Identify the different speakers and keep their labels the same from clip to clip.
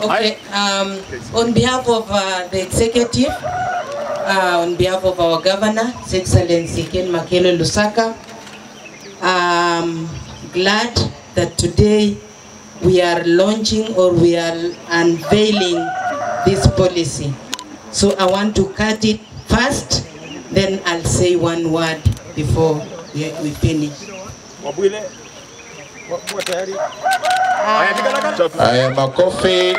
Speaker 1: Okay, on behalf of the executive, on behalf of our governor, His Excellency Ken Makelo Lusaka, I'm glad that today we are launching or we are unveiling this policy. So I want to cut it first, then I'll say one word before we finish.
Speaker 2: Makofi.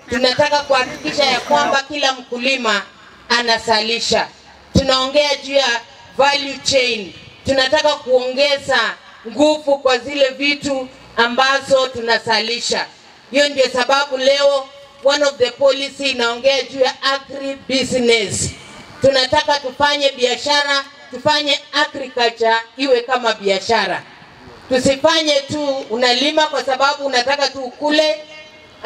Speaker 1: Tunataka kuhakikisha ya kwamba kila mkulima anasalisha. Tunaongea juu ya value chain. Tunataka kuongeza nguvu kwa zile vitu ambazo tunasalisha. Hiyo ndio sababu leo one of the policy inaongea juu ya agri business. Tunataka tufanye biashara, tufanye agriculture iwe kama biashara. Tusifanye tu unalima kwa sababu unataka tu ukule,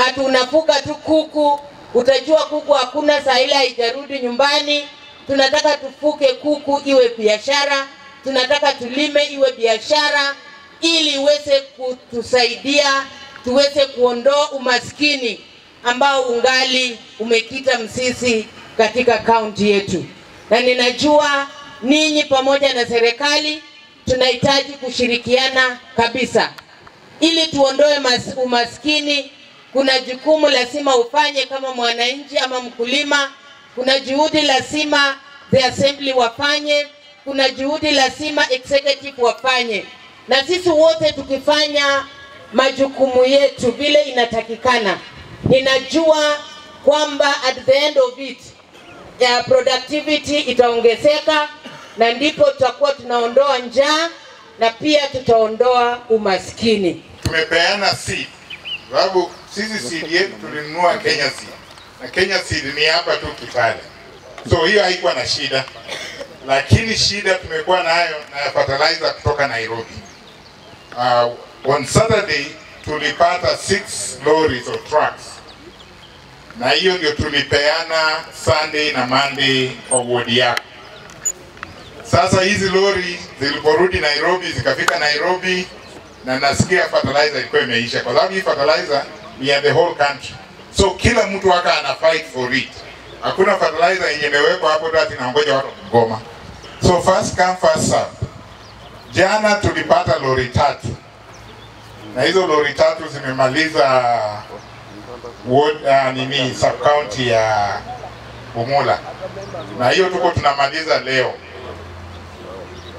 Speaker 1: atu unafuga tu kuku, utajua kuku hakuna saa ile haijarudi nyumbani. Tunataka tufuke kuku iwe biashara, tunataka tulime iwe biashara ili iweze kutusaidia tuweze kuondoa umaskini ambao ungali umekita msisi katika kaunti yetu. Na ninajua ninyi pamoja na serikali tunahitaji kushirikiana kabisa ili tuondoe umaskini. Kuna jukumu lazima ufanye kama mwananchi ama mkulima, kuna juhudi lazima the assembly wafanye, kuna juhudi lazima executive wafanye. Na sisi wote tukifanya majukumu yetu vile inatakikana, ninajua kwamba at the end of it productivity itaongezeka, na ndipo tutakuwa tunaondoa njaa na pia tutaondoa umaskini.
Speaker 3: Tumepeana seed, sababu sisi seed yetu tulinunua Kenya seed, na Kenya seed ni hapa tu Kitale, so hiyo haikuwa na shida. Lakini shida tumekuwa nayo na fertilizer kutoka Nairobi. On Saturday tulipata 6 lorries or trucks, na hiyo ndio tulipeana Sunday na Monday kwa wodi yako. Sasa hizi lori ziliporudi Nairobi, zikafika Nairobi, na nasikia fertilizer ilikuwa imeisha, kwa sababu hii fertilizer ni ya the whole country. So kila mtu waka ana fight for it. Hakuna fertilizer yenye imewekwa hapo tu ati naongoja watu kugoma. So first come first serve. Jana tulipata lori 3. Na hizo lori 3 zimemaliza sub county ya Bumula. Na hiyo tuko tunamaliza leo.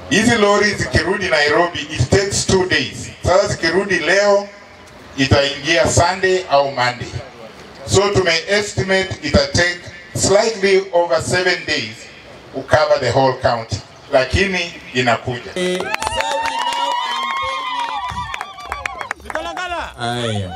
Speaker 3: Hizi lori zikirudi Nairobi, it takes 2 days. Sasa zikirudi leo, itaingia Sunday au Monday. So tume-estimate ita take slightly over 7 days to cover the whole county. Lakini inakuja.
Speaker 2: Aya.